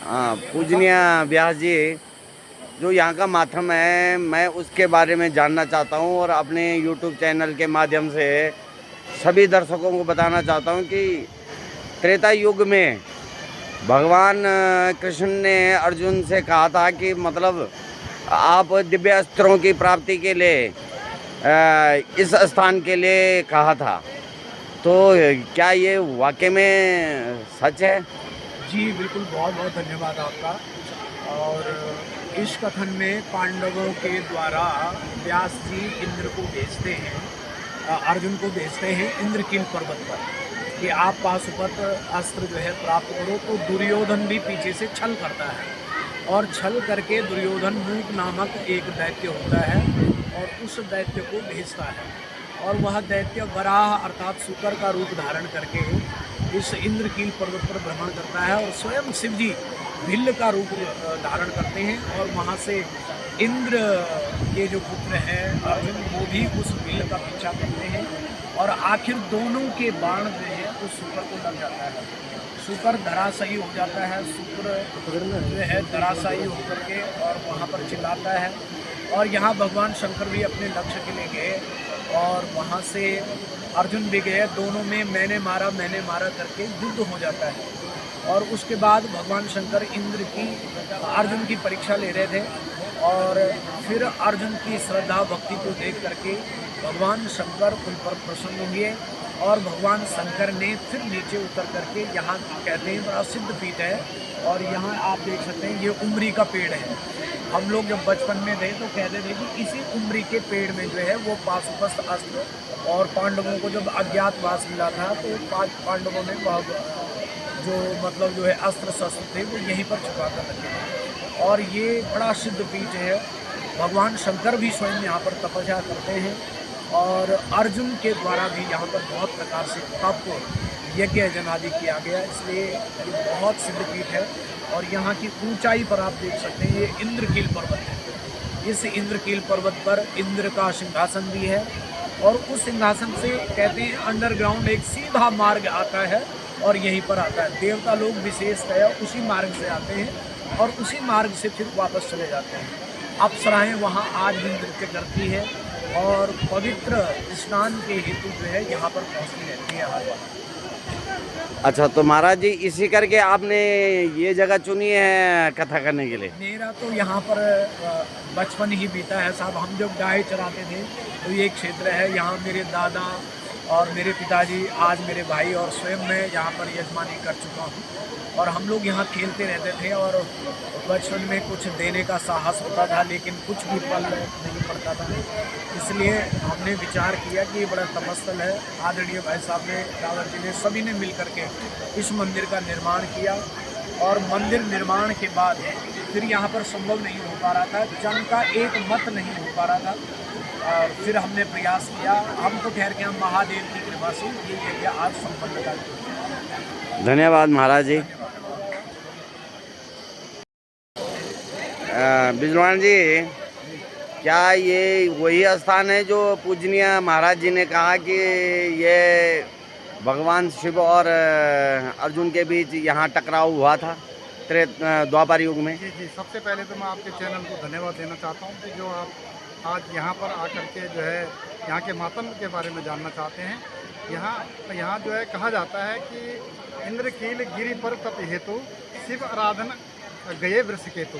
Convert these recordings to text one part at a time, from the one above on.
पूजनीय व्यास जी, जो यहाँ का माथम है, मैं उसके बारे में जानना चाहता हूँ और अपने YouTube चैनल के माध्यम से सभी दर्शकों को बताना चाहता हूँ कि त्रेता युग में भगवान कृष्ण ने अर्जुन से कहा था कि मतलब आप दिव्य अस्त्रों की प्राप्ति के लिए इस स्थान के लिए कहा था। तो क्या ये वाकई में सच है? जी बिल्कुल, बहुत बहुत धन्यवाद आपका। और इस कथन में पांडवों के द्वारा व्यास जी इंद्र को भेजते हैं, अर्जुन को भेजते हैं इंद्रकील पर्वत पर कि आप पाशुपत अस्त्र जो है प्राप्त करो। तो दुर्योधन भी पीछे से छल करता है और छल करके दुर्योधन मूक नामक एक दैत्य होता है और उस दैत्य को भेजता है और वह दैत्य वराह अर्थात शुकर का रूप धारण करके इस इंद्रकील पर्वत पर भ्रमण करता है और स्वयं शिव जी भिल्ल का रूप धारण करते हैं और वहाँ से इंद्र के जो पुत्र हैं अर्जुन, वो भी उस भिल्ल का पीछा करते हैं और आखिर दोनों के बाण जो है उस शुकर को लग जाता है। शुकर धराशायी हो जाता है, शुक्र जो है धराशायी होकर के और वहाँ पर चिल्लाता है। और यहाँ भगवान शंकर भी अपने लक्ष्य के लिए गए और वहाँ से अर्जुन भी गए, दोनों में मैंने मारा करके युद्ध हो जाता है। और उसके बाद भगवान शंकर अर्जुन की परीक्षा ले रहे थे और फिर अर्जुन की श्रद्धा भक्ति को देख करके भगवान शंकर उन पर प्रसन्न हुए और भगवान शंकर ने फिर नीचे उतर करके, यहाँ कहते हैं बड़ा सिद्ध पीठ है और यहाँ आप देख सकते हैं ये उमरी का पेड़ है। हम लोग जब बचपन में थे तो कहते थे कि इसी उमरी के पेड़ में जो है वो पाशुपत अस्त्र, और पांडवों को जब अज्ञातवास मिला था तो पांडवों ने जो है अस्त्र शस्त्र थे वो यहीं पर छुपा कर रखे थे। और ये बड़ा सिद्ध पीठ है, भगवान शंकर भी स्वयं यहाँ पर तपस्या करते हैं और अर्जुन के द्वारा भी यहाँ पर बहुत प्रकार से तप यज्ञ जनादि किया गया, इसलिए ये बहुत सिद्ध पीठ है। और यहाँ की ऊंचाई पर आप देख सकते हैं ये इंद्रकील पर्वत है। इस इंद्रकील पर्वत पर इंद्र का सिंहासन भी है और उस सिंहासन से कहते हैं अंडरग्राउंड एक सीधा मार्ग आता है और यहीं पर आता है। देवता लोग विशेषतया उसी मार्ग से आते हैं और उसी मार्ग से फिर वापस चले जाते हैं। अप्सराएं वहाँ आज भी नृत्य करती है और पवित्र स्नान के हेतु जो है यहाँ पर पहुँचती रहती है हर बार। अच्छा, तो महाराज जी इसी करके आपने ये जगह चुनी है कथा करने के लिए? मेरा तो यहाँ पर बचपन ही बीता है साहब। हम जब गाय चराते थे तो ये क्षेत्र है, यहाँ मेरे दादा और मेरे पिताजी, आज मेरे भाई और स्वयं मैं यहाँ पर यजमानी कर चुका हूँ और हम लोग यहाँ खेलते रहते थे। और बचपन में कुछ देने का साहस होता था लेकिन कुछ भी फल नहीं पड़ता था, इसलिए हमने विचार किया कि ये बड़ा तपस्थल है। आदरणीय भाई साहब ने, रावत जी ने, सभी ने मिल करके इस मंदिर का निर्माण किया और मंदिर निर्माण के बाद फिर यहाँ पर संभव नहीं हो पा रहा था, जन का एक मत नहीं हो पा रहा था। फिर हमने प्रयास किया, हम तो ठहर के हम महादेव की कृपा से ये यज्ञ आज संपन्न कर चुके। धन्यवाद महाराज जी। बिजवान जी, क्या ये वही स्थान है जो पूजनीय महाराज जी ने कहा कि ये भगवान शिव और अर्जुन के बीच यहाँ टकराव हुआ था द्वापर युग में? जी, सबसे पहले तो मैं आपके चैनल को धन्यवाद देना चाहता हूँ कि जो आप आज यहाँ पर आकर के जो है यहाँ के मातम के बारे में जानना चाहते हैं। यहाँ जो है कहा जाता है कि इंद्रकील गिरि पर तप हेतु शिव आराधन गए वृषकेतु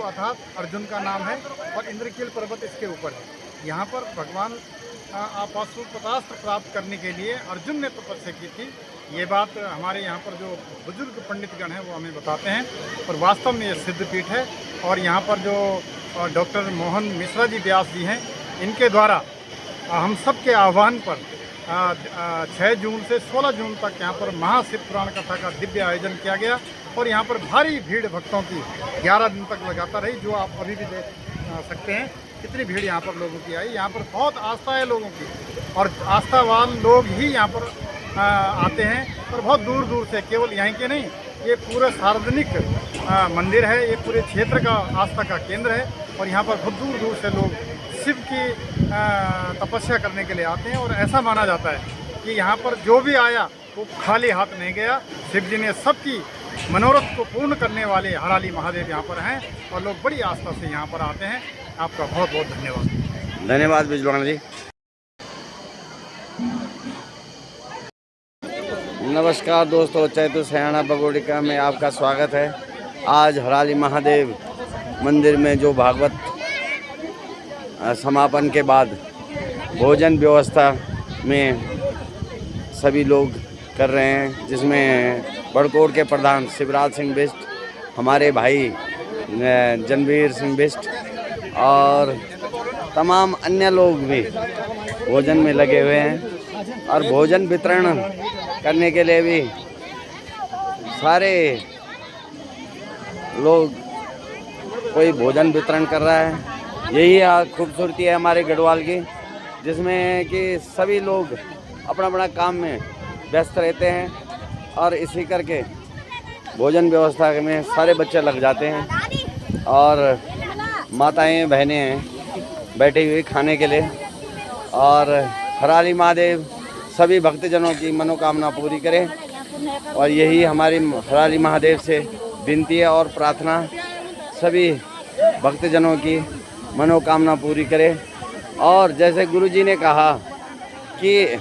अर्थात अर्जुन का नाम है और इंद्रकील पर्वत इसके ऊपर है। यहाँ पर भगवान पाशुपतास्त्र प्राप्त करने के लिए अर्जुन ने तपस्या की थी। ये बात हमारे यहाँ पर जो बुजुर्ग पंडितगण हैं वो हमें बताते हैं और वास्तव में ये सिद्ध पीठ है। और यहाँ पर जो डॉक्टर मोहन मिश्रा जी व्यास जी हैं, इनके द्वारा हम सब के आह्वान पर 6 जून से 16 जून तक यहाँ पर महाशिव पुराण कथा का दिव्य आयोजन किया गया और यहाँ पर भारी भीड़ भक्तों की 11 दिन तक लगातार रही, जो आप अभी भी देख सकते हैं कितनी भीड़ यहाँ पर लोगों की आई। यहाँ पर बहुत आस्था है लोगों की और आस्थावान लोग ही यहाँ पर आते हैं और बहुत दूर दूर से, केवल यहीं के नहीं, ये पूरा सार्वजनिक मंदिर है, ये पूरे क्षेत्र का आस्था का केंद्र है और यहाँ पर बहुत दूर दूर से लोग शिव की तपस्या करने के लिए आते हैं। और ऐसा माना जाता है कि यहाँ पर जो भी आया वो खाली हाथ नहीं गया। शिव जी ने सबकी मनोरथ को पूर्ण करने वाले हराली महादेव यहाँ पर हैं और लोग बड़ी आस्था से यहाँ पर आते हैं। आपका बहुत बहुत धन्यवाद। धन्यवाद बिजवाना जी। नमस्कार दोस्तों, चैतु सयाना बगोड़िका में आपका स्वागत है। आज हराली महादेव मंदिर में जो भागवत समापन के बाद भोजन व्यवस्था में सभी लोग कर रहे हैं, जिसमें बड़कोट के प्रधान शिवराज सिंह बिष्ट, हमारे भाई जनवीर सिंह बिष्ट और तमाम अन्य लोग भी भोजन में लगे हुए हैं। और भोजन वितरण करने के लिए भी सारे लोग कोई भोजन वितरण कर रहा है। यही खूबसूरती है हमारे गढ़वाल की, जिसमें कि सभी लोग अपना अपना काम में व्यस्त रहते हैं और इसी करके भोजन व्यवस्था में सारे बच्चे लग जाते हैं और माताएं बहनें हैं बैठी हुई खाने के लिए। और हराली महादेव सभी भक्तजनों की मनोकामना पूरी करे और यही हमारी हराली महादेव से विनती है और प्रार्थना, सभी भक्तजनों की मनोकामना पूरी करे। और जैसे गुरुजी ने कहा कि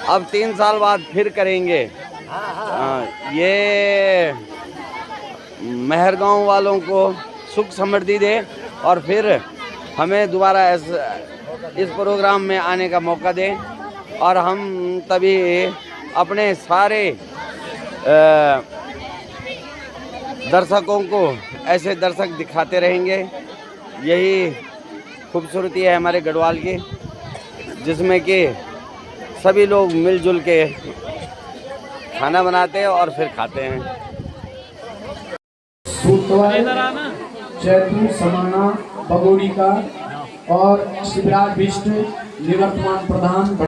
अब 3 साल बाद फिर करेंगे, ये मेहरगांव वालों को सुख समृद्धि दे और फिर हमें दोबारा इस प्रोग्राम में आने का मौका दें और हम तभी अपने सारे दर्शकों को ऐसे दर्शक दिखाते रहेंगे। यही खूबसूरती है हमारे गढ़वाल की, जिसमें कि सभी लोग मिलजुल के खाना बनाते हैं और फिर खाते हैं। चैतु समाना बगोड़िका और शिवराज बिष्ट निवर्तमान प्रधान।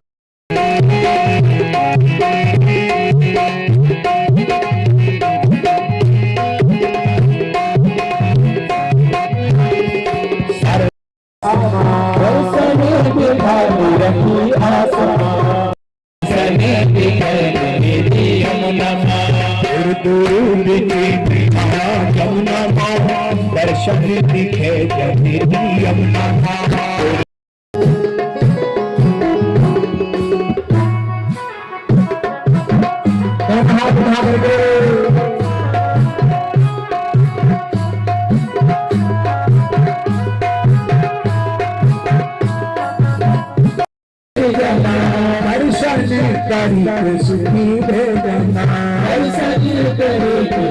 दर्शन दिखे जब यमुना सुखी भेजना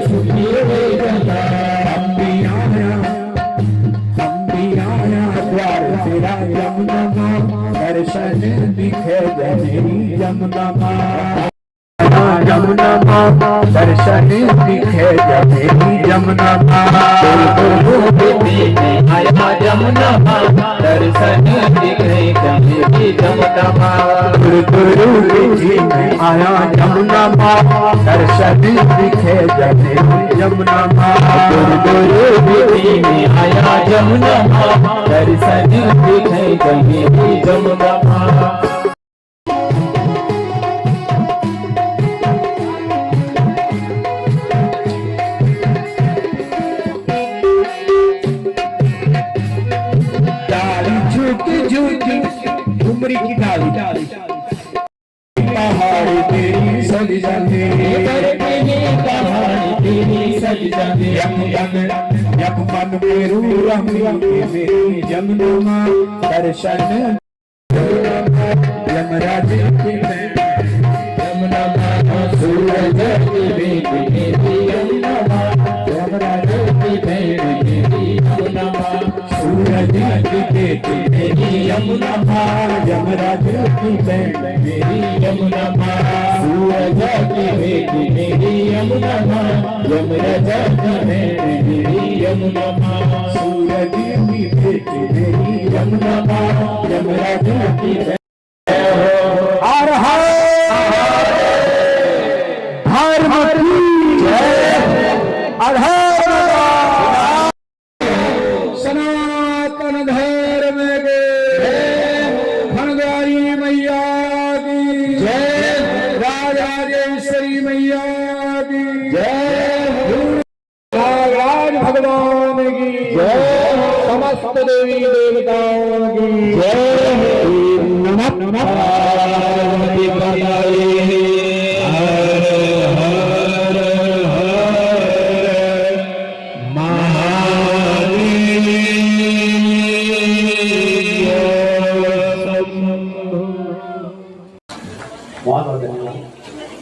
सुखी भेजना। हम भी आया द्वार तेरा यमुना माँ, दर्शन दिखे जनेरी यमुना माँ। यमुना माँ दर्शन दिखे जनेरी यमुना माँ। आया यमुना माँ दर्शन दिखे जनेरी यमुना माँ। आया यमुना माँ दर्शन दिखे जनेरी यमुना माँ। आया यमुना माँ दर्शन दिखे जनेरी यमुना माँ। उमरी की डाली पहाड़ तेरी सज जाते, पहाड़ तेरी सज जाते। यम मन मेरू मेरी यमुना माँ दर्शन यमराज की यमुना माँ। सूरज की बेटी मेरी यमुना माँ, यमराज की बहन मेरी यमुना माँ। सूरज की बेटी मेरी यमुना माँ, यमराज की बहन मेरी यमुना माँ। सूरज की बेटी मेरी यमुना माँ, यमराज की बहन मेरी यमुना माँ। सूरज की बेटी मेरी यमुना माँ, यमराज की बहन। हर हर हर हर सनातन धर्म के खंडगारी मैया की जय, राजाराजेश्वरी मैया की जय, नागराज भगवान की जय, समस्त देवी देवताओं की जय। नमः पार्वती पतये, हर हर हर महादेव। बहुत बहुत धन्यवाद।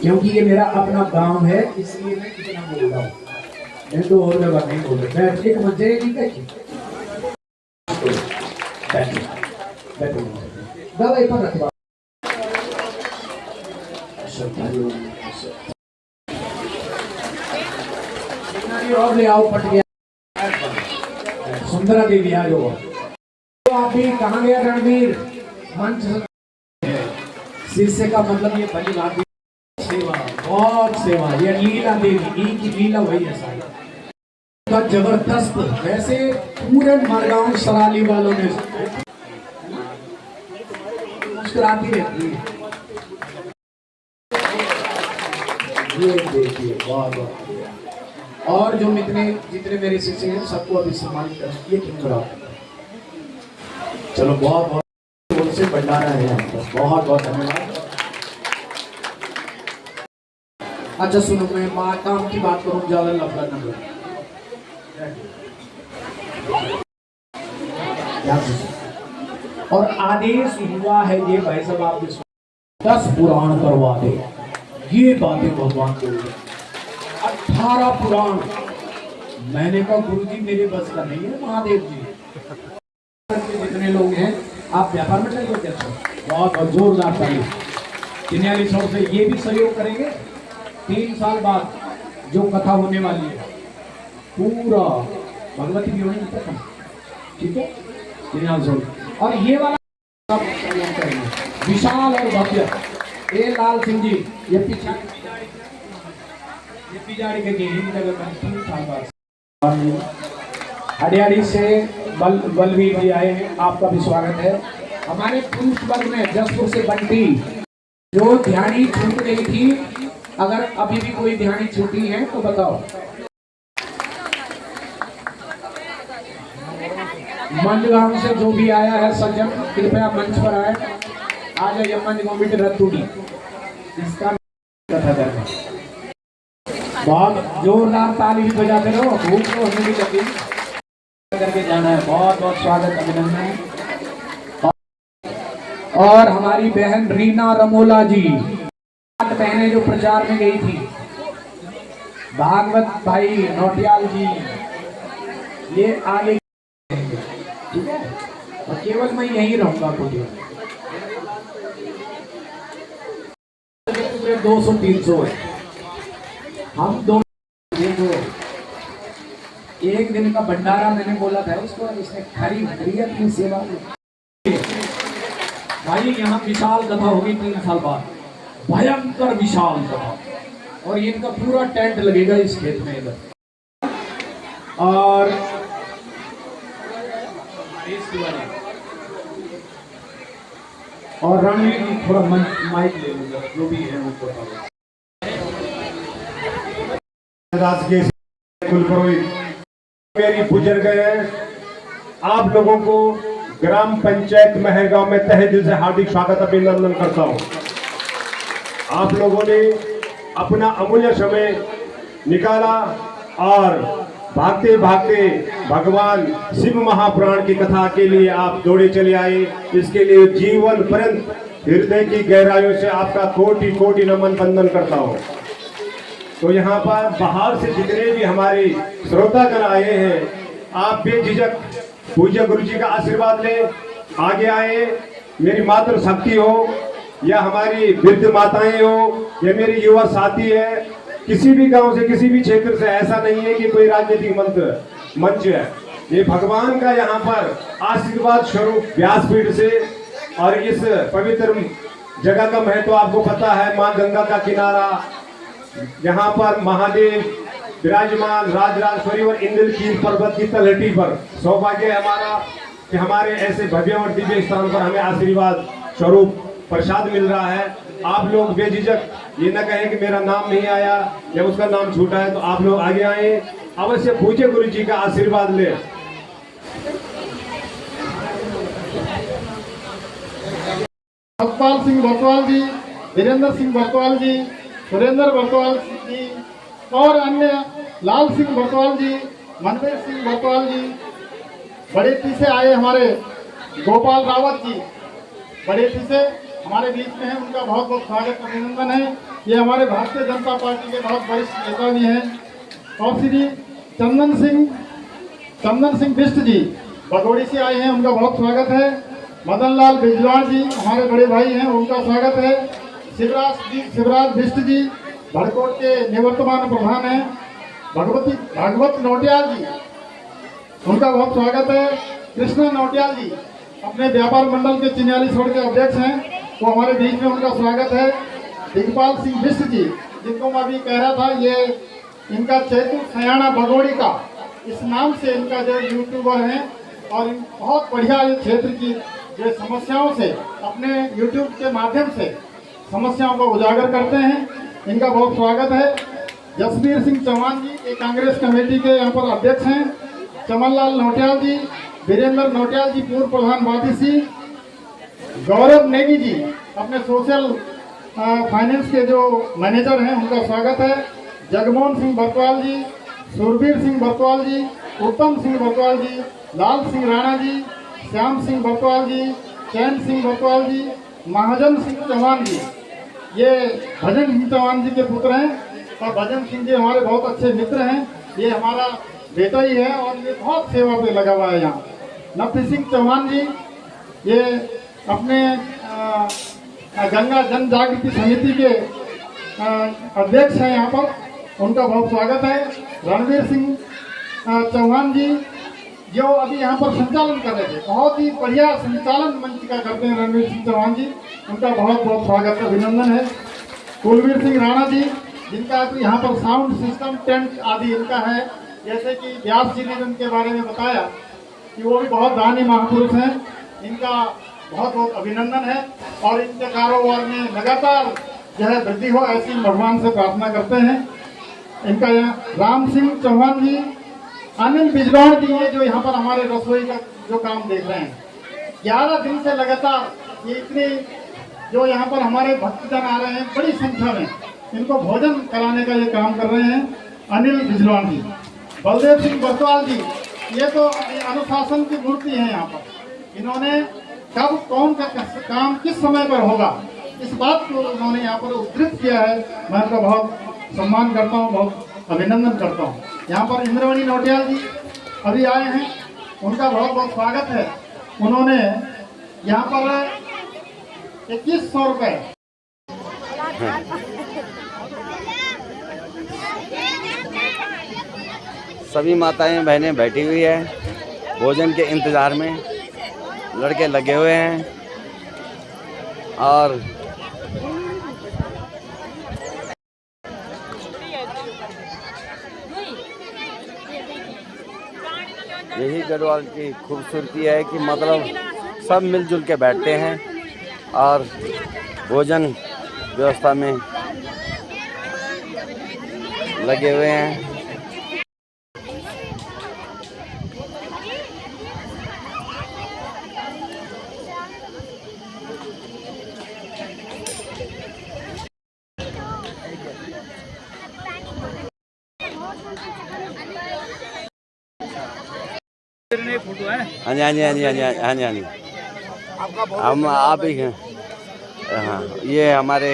क्योंकि ये मेरा अपना गांव है इसलिए मैं इतना बोल रहा हूँ, मैं तो और जगह नहीं बोल रहा। बैठने का मजा ही नहीं बैठे बैठो दवाई पर रखवा और ले आओ पट गया सुंदरा देवी आ जाओ। तो आप भी कहाँ गया रणवीर? मंच शिष्य का मतलब ये भली भांति सेवा, बहुत सेवा। ये लीला देवी, इनकी लीला वही है सारी जबरदस्त। वैसे पूरे मरगांव सराली वालों ने मुस्कुराती रहती है। ये देखिए बहुत बहुत। और जो जितने मेरे शिष्य हैं सबको अभी सम्मानित कर ये क्यों करा। चलो बहुत बहुत उनसे भंडारा है यहाँ पर। बहुत बहुत धन्यवाद। अच्छा सुनो, मैं काम की बात करूँ, ज्यादा लफड़ा न करूँ। और आदेश हुआ है ये भाई साहब आप 10 पुराण करवा दे। ये बातें भगवान को 18 पुराण। मैंने कहा गुरुजी मेरे बस का नहीं है। महादेव जी जितने लोग हैं आप व्यापार में चलिए कैसे, बहुत जोरदार ताली। चिन्याली सौ से ये भी सहयोग करेंगे। 3 साल बाद जो कथा होने वाली है पूरा भगवती की होनी प्रथम, ठीक है चिन्याली सौ। और ये वाला विशाल और भव्य ए लाल सिंह जी ये पिछाड़ी के जगह 3 साल बाद हरियाणी से बलवीर जी आए हैं। आपका भी स्वागत है। हमारे पुरुष वर्ग में जसपुर से बंटी जो ध्यानी छूट गई थी, अगर अभी भी कोई ध्यानी छूटी है तो बताओ। मंडगांव से जो भी आया है सज्जन कृपया मंच पर आए। आ जाइए मंडगांव में रतुड़ी इसका कथा करना। बहुत जोरदार ताली भी बजाते रहो, भूख तो हमें भी लगी करके जाना है। बहुत बहुत स्वागत, अभिनंदन। और हमारी बहन रीना रमोला जी, बहनें जो प्रचार में गई थी, भागवत भाई नौटियाल जी, ये आगे ठीक है। और केवल मैं यहीं रहूंगा पूरे 200-300 है। हम दोनों एक दिन का भंडारा मैंने बोला था उसको, इसने खरी भरी अपनी सेवा में। भाई यहाँ विशाल कथा होगी 3 साल बाद, भयंकर विशाल कथा। और इनका पूरा टेंट लगेगा इस खेत में इधर। और रणवीर जी थोड़ा माइक ले लूंगा, जो भी है उनको कुलपुरोहित मेरी बुजुर्ग है। आप लोगों को ग्राम पंचायत महरगांव में तहे दिल से हार्दिक स्वागत अभिनंदन करता हूं। आप लोगों ने अपना अमूल्य समय निकाला और भागते भागते भगवान शिव महापुराण की कथा के लिए आप दौड़े चले आए। इसके लिए जीवन पर्यंत हृदय की गहराइयों से आपका कोटि कोटि नमन वंदन करता हूं। तो यहाँ पर बाहर से जितने भी हमारे श्रोतागण आए हैं, आप बेझिझक पूज्य गुरु जी का आशीर्वाद ले, आगे आए। मेरी मातृ शक्ति हो या हमारी वृद्ध माताएं हो या मेरे युवा साथी है, किसी भी गांव से किसी भी क्षेत्र से, ऐसा नहीं है कि कोई राजनीतिक मंच है। ये भगवान का यहाँ पर आशीर्वाद स्वरूप व्यासपीठ से। और इस पवित्र जगह का महत्व आपको पता है, माँ गंगा का किनारा, यहाँ पर महादेव विराजमान राजराजेश्वरी और इंद्रकील पर्वत की तलहटी पर। सौभाग्य है हमारा कि हमारे ऐसे भव्य और दिव्य स्थान पर हमें आशीर्वाद स्वरूप प्रसाद मिल रहा है। आप लोग बेझिझक ये न कहें कि मेरा नाम नहीं आया या उसका नाम छूटा है, तो आप लोग आगे आए, अवश्य पूज्य गुरु जी का आशीर्वाद ले। सतपाल सिंह बरतवाल जी, वीरेंद्र सिंह बरतवाल जी, सुरेंद्र बरतवाल जी और अन्य लाल सिंह बरतवाल जी, मनवीर सिंह बरतवाल जी, बड़ेती से आए हमारे गोपाल रावत जी बड़ेती से हमारे बीच में हैं, उनका बहुत बहुत स्वागत अभिनंदन है। ये हमारे भारतीय जनता पार्टी के बहुत वरिष्ठ नेता भी हैं। और श्री चंदन सिंह बिष्ट जी भगोड़ी से आए हैं, उनका बहुत स्वागत है। मदन लाल बिजवाड़ जी हमारे बड़े भाई हैं, उनका स्वागत है। शिवराज बिष्ट जी भड़कोट के निवर्तमान प्रधान हैं। भागवत नौटियाल जी, उनका बहुत स्वागत है। कृष्णा नौटियाल जी अपने व्यापार मंडल के चिन्याली छोड़ के अध्यक्ष हैं, वो हमारे बीच में, उनका स्वागत है। दिगपाल सिंह बिष्ट जी, जिनको मैं अभी कह रहा था, ये इनका चैतु सयाना भगोड़ी का इस नाम से इनका जो यूट्यूबर हैं और बहुत बढ़िया ये क्षेत्र की जो समस्याओं से अपने यूट्यूब के माध्यम से समस्याओं को उजागर करते हैं, इनका बहुत स्वागत है। जसवीर सिंह चौहान जी, ये कांग्रेस कमेटी के यहाँ पर अध्यक्ष हैं। चमनलाल नौटियाल जी, वीरेंद्र नौटियाल जी पूर्व प्रधान वादिसी। गौरव नेगी जी अपने सोशल फाइनेंस के जो मैनेजर हैं, उनका स्वागत है। जगमोहन सिंह बरतवाल जी, सुरवीर सिंह बरतवाल जी, उत्तम सिंह बरतवाल जी, लाल सिंह राणा जी, श्याम सिंह बरतवाल जी, चैन सिंह बरतवाल जी, महाजन सिंह चौहान जी, ये भजन सिंह चौहान जी के पुत्र हैं और भजन सिंह जी हमारे बहुत अच्छे मित्र हैं। ये हमारा बेटा ही है और ये बहुत सेवा पे लगा हुआ है यहाँ। नफी सिंह चौहान जी, ये अपने गंगा जन जागृति समिति के अध्यक्ष हैं यहाँ पर, उनका बहुत स्वागत है। रणवीर सिंह चौहान जी जो अभी यहाँ पर संचालन कर रहे थे, बहुत ही बढ़िया संचालन मंच का करते हैं रणवीर सिंह चौहान जी, उनका बहुत बहुत स्वागत अभिनंदन है। कुलवीर सिंह राणा जी, जिनका यहाँ पर साउंड सिस्टम टेंट आदि इनका है, जैसे कि व्यास जी ने उनके बारे में बताया कि वो भी बहुत दानी महापुरुष हैं, इनका बहुत बहुत अभिनंदन है और इनके कारोबार में लगातार जो है वृद्धि हो, ऐसी भगवान से प्रार्थना करते हैं। इनका यहाँ राम सिंह चौहान जी, अनिल बिजवाड़ जी हैं जो यहाँ पर हमारे रसोई का जो काम देख रहे हैं, 11 दिन से लगातार ये इतने जो यहाँ पर हमारे भक्तजन आ रहे हैं बड़ी संख्या में, इनको भोजन कराने का ये काम कर रहे हैं अनिल बिजवाड़ जी। बलदेव सिंह बरतवाल जी, ये तो अनुशासन की मूर्ति है यहाँ पर, इन्होंने कब कौन का काम किस समय पर होगा इस बात को उन्होंने यहाँ पर उद्धृत किया है। मैं उनका बहुत सम्मान करता हूँ, बहुत अभिनंदन करता हूँ। यहाँ पर इंद्रमणि नौटियाल जी अभी आए हैं, उनका बहुत बहुत स्वागत है। उन्होंने यहाँ पर 2100 रुपये सभी माताएं बहनें बैठी हुई है भोजन के इंतज़ार में, लड़के लगे हुए हैं और यही गढ़वाल की खूबसूरती है कि मतलब सब मिलजुल के बैठते हैं और भोजन व्यवस्था में लगे हुए हैं। हाँ जी हाँ जी हाँ जी हाँ जी हाँ जी हाँ जी, हम आप ही हैं। हाँ, ये हमारे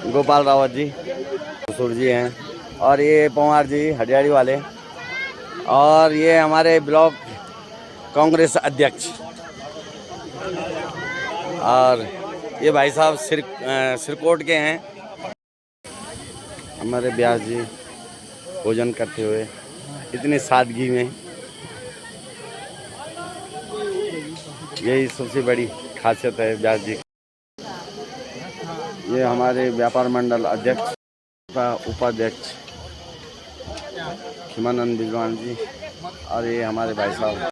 गोपाल रावत जी ससुर जी हैं और ये पवार जी हरियाणी वाले, और ये हमारे ब्लॉक कांग्रेस अध्यक्ष, और ये भाई साहब सिरकोट के हैं। हमारे व्यास जी भोजन करते हुए इतनी सादगी में, यही सबसे बड़ी खासियत है व्यास जी। ये हमारे व्यापार मंडल अध्यक्ष उपाध्यक्ष खिमानंद बिजवान जी, और ये हमारे भाई साहब